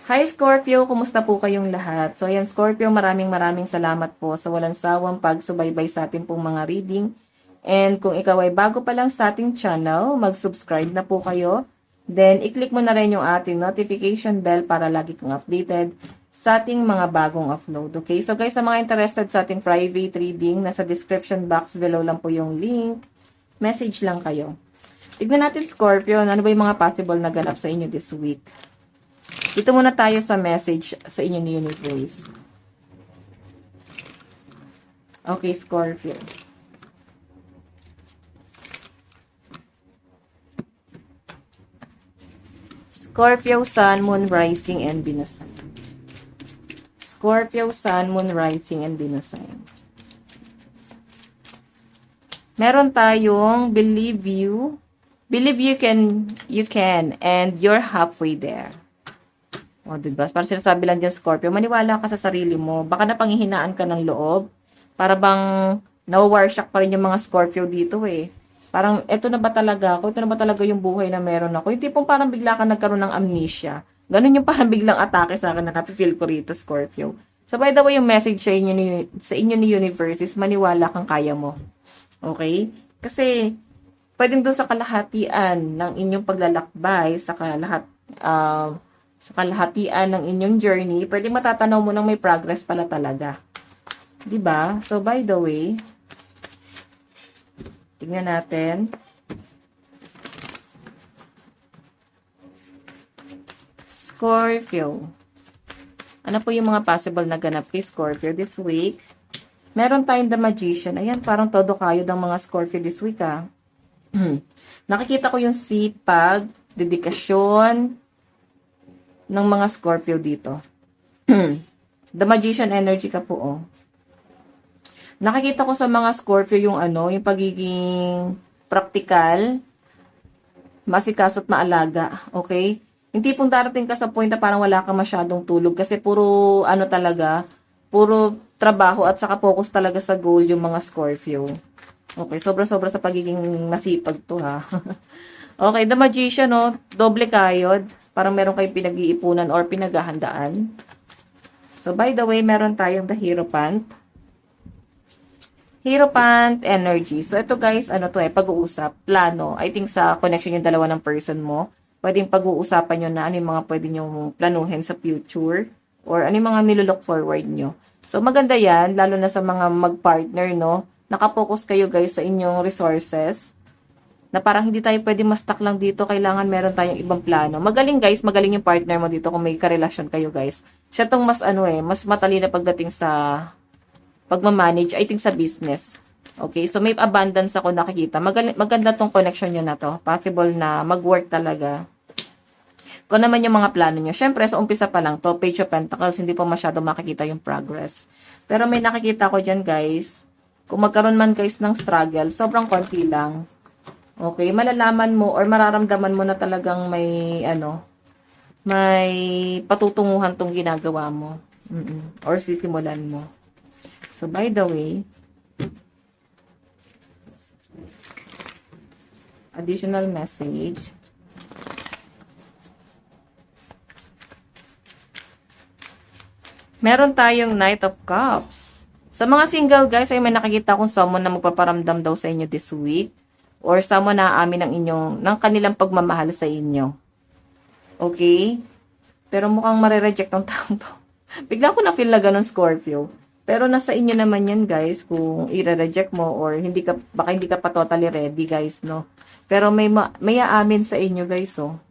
Hi Scorpio, kumusta po kayong lahat? So ayan Scorpio, maraming salamat po sa walang sawang pagsubaybay sa ating pong mga reading. And kung ikaw ay bago pa lang sa ating channel, mag-subscribe na po kayo. Then i-click mo na rin yung ating notification bell para lagi kang updated sa ating mga bagong upload. Okay? So guys, sa mga interested sa ating private reading, nasa description box below lang po yung link. Message lang kayo. Tignan natin Scorpio, ano ba yung mga possible na ganap sa inyo this week? Dito muna tayo sa message sa inyo ni Universe. Okay, Scorpio. Scorpio, Sun, Moon, Rising, and Venus sign. Scorpio, Sun, Moon, Rising, and Venus sign. Meron tayong believe you can, and you're halfway there. O, diba? Parang sinasabi lang dyan, Scorpio, maniwala ka sa sarili mo. Baka napanghihinaan ka ng loob. Para bang nawawarshock pa rin yung mga Scorpio dito eh. Parang, eto na ba talaga ako? Ito na ba talaga yung buhay na meron ako? Yung tipong parang bigla ka nagkaroon ng amnesia. Ganun yung parang biglang atake sa akin na napifeel ko rito, Scorpio. So, by the way, yung message sa inyo ni Universe is maniwala kang kaya mo. Okay? Kasi, pwedeng doon sa kalahatian ng inyong paglalakbay, sa kalahatian ng inyong journey, pwede matatanaw mo nang may progress pala talaga. 'Di ba? So, by the way, tingnan natin. Scorpio. Ano po yung mga possible na ganap kay Scorpio this week? Meron tayong The Magician. Ayan, parang todo kayo ng mga Scorpio this week, ah. Nakikita ko yung sipag, dedikasyon, ng mga Scorpio dito. The Magician energy ka po, oh. Nakikita ko sa mga Scorpio yung yung pagiging practical, masikaso at maalaga, okay? Yung tipong darating ka sa point na parang wala ka masyadong tulog kasi puro puro trabaho at saka focus talaga sa goal yung mga Scorpio. Okay, sobra-sobra sa pagiging masipag to, ha. Okay, The Magician, no? Doble kayod. Parang meron kayong pinag-iipunan or pinaghahandaan. So, by the way, meron tayong The Hierophant. Hierophant energy. So, ito guys, pag-uusap, plano. I think sa connection yung dalawa ng person mo, pwedeng pag-uusapan nyo na ano yung mga pwede nyo planuhin sa future or ano yung mga nilook forward nyo. So, maganda yan, lalo na sa mga mag-partner, no? Nakapokus kayo guys sa inyong resources na parang hindi tayo pwede ma-stuck lang dito, kailangan meron tayong ibang plano. Magaling guys, magaling yung partner mo dito kung may karelasyon kayo guys. Siya tong mas mas matalino pagdating sa pagmamanage, I think sa business. Okay, so may abundance ako nakikita. Maganda tong connection nyo na to. Possible na mag-work talaga. Kung naman yung mga plano nyo. Syempre, sa umpisa pa lang to, Page of Pentacles, hindi pa masyado makikita yung progress. Pero may nakikita ko dyan guys, kung magkaroon man guys ng struggle, sobrang konti lang. Okay, malalaman mo or mararamdaman mo na talagang may patutunguhan tong ginagawa mo. Or sisimulan mo. So, by the way, additional message. Meron tayong Knight of Cups. Sa mga single guys, ay may nakikita kong someone na magpaparamdam daw sa inyo this week. Or someone na aamin ng kanilang pagmamahal sa inyo. Okay? Pero mukhang marireject ang taong to. Bigla ko na feel na ganun, Scorpio. Pero nasa inyo naman yan, guys, kung i-reject mo or baka hindi ka pa totally ready, guys, no? Pero may aamin sa inyo, guys, oh.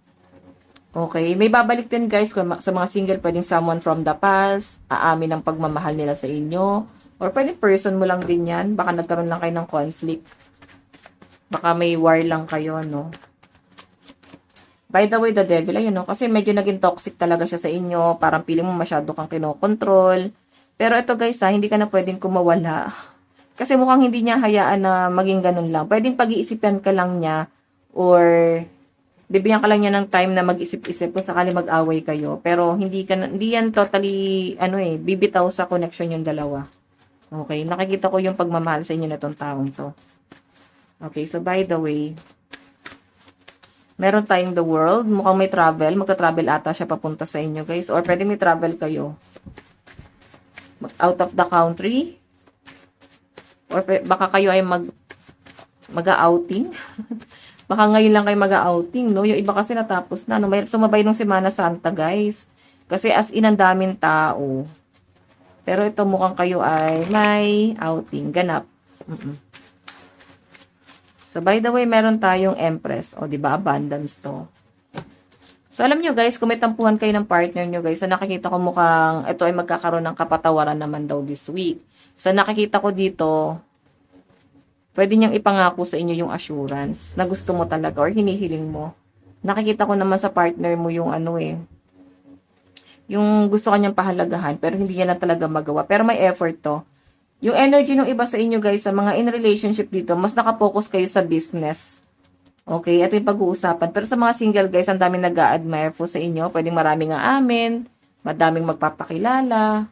Okay? May babalik din, guys, sa mga single, pwedeng someone from the past, aamin ng pagmamahal nila sa inyo. Or pwedeng person mo lang din yan. Baka nagkaroon lang kayo ng conflict. Baka may war lang kayo, no? By the way, the devil, ayun, no? Kasi medyo naging toxic talaga siya sa inyo. Parang feeling mo masyado kang kinokontrol. Pero ito guys, hindi ka na pwedeng kumawala. Kasi mukhang hindi niya hayaan na maging ganun lang. Pwedeng pag-iisipan ka lang niya or bibigyan ka lang niya ng time na mag-isip-isip kung sakali mag-away kayo. Pero hindi yan totally, bibitaw sa connection yung dalawa. Okay? Nakikita ko yung pagmamahal sa inyo na tong taong to. Okay, so by the way, Meron tayong the world. Mukhang may travel. Magta-travel ata siya papunta sa inyo, guys. Or pwede may travel kayo. Out of the country. Or baka kayo ay mag-outing. Baka ngayon lang kayo mag-outing, no? Yung iba kasi natapos na, no? May sumabay nung Semana Santa, guys. Kasi as in, ang daming tao. Pero ito mukhang kayo ay may outing. Ganap. So, by the way, meron tayong Empress. O, diba? Abundance to. So, alam nyo, guys, kung may tampuhan kayo ng partner nyo, guys, so nakikita ko mukhang ito ay magkakaroon ng kapatawaran naman daw this week. So, nakikita ko dito, pwede niyang ipangako sa inyo yung assurance na gusto mo talaga or hinihiling mo. Nakikita ko naman sa partner mo yung yung gusto kanyang pahalagahan pero hindi niya na talaga magawa. Pero may effort to. Yung energy ng iba sa inyo guys, sa mga in relationship dito, mas nakapokus kayo sa business. Okay, ito yung pag-uusapan. Pero sa mga single guys, ang daming nag-a-admire po sa inyo. Pwedeng maraming aamin, madaming magpapakilala,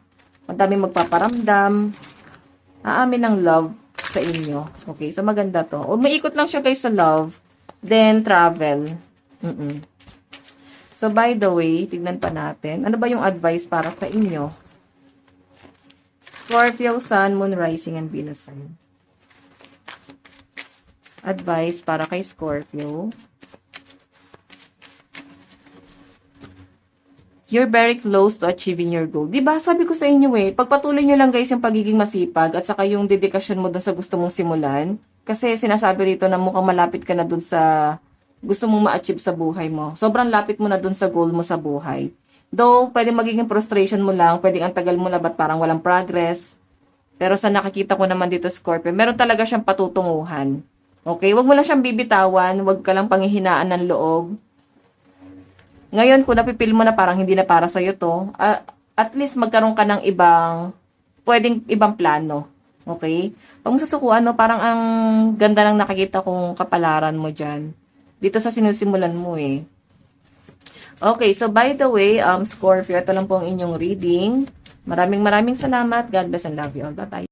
madaming magpaparamdam, aamin ng love sa inyo. Okay, so maganda to. O maikot lang siya guys sa love, then travel. So by the way, tignan pa natin. Ano ba yung advice para sa inyo? Scorpio, Sun, Moon, Rising, and Venus sign. Advice para kay Scorpio. You're very close to achieving your goal. Diba? Sabi ko sa inyo pagpatuloy nyo lang guys yung pagiging masipag at saka yung dedikasyon mo dun sa gusto mong simulan. Kasi sinasabi rito na mukhang malapit ka na dun sa gusto mong ma-achieve sa buhay mo. Sobrang lapit mo na dun sa goal mo sa buhay. Though, pwede magiging frustration mo lang, pwedeng ang tagal mo na ba't parang walang progress. Pero sa nakikita ko naman dito, Scorpio, meron talaga siyang patutunguhan. Okay? Huwag mo lang siyang bibitawan, huwag ka lang panghihinaan ng loob. Ngayon, kung napipil mo na parang hindi na para sa'yo to, at least magkaroon ka ng pwedeng ibang plano. Okay? Pag mo susukuan, no, parang ang ganda ng nakikita kong kapalaran mo dyan. Dito sa sinusimulan mo Okay, so by the way, Scorpio, ito lang po ang inyong reading. Maraming salamat. God bless and love you all. Bye-bye.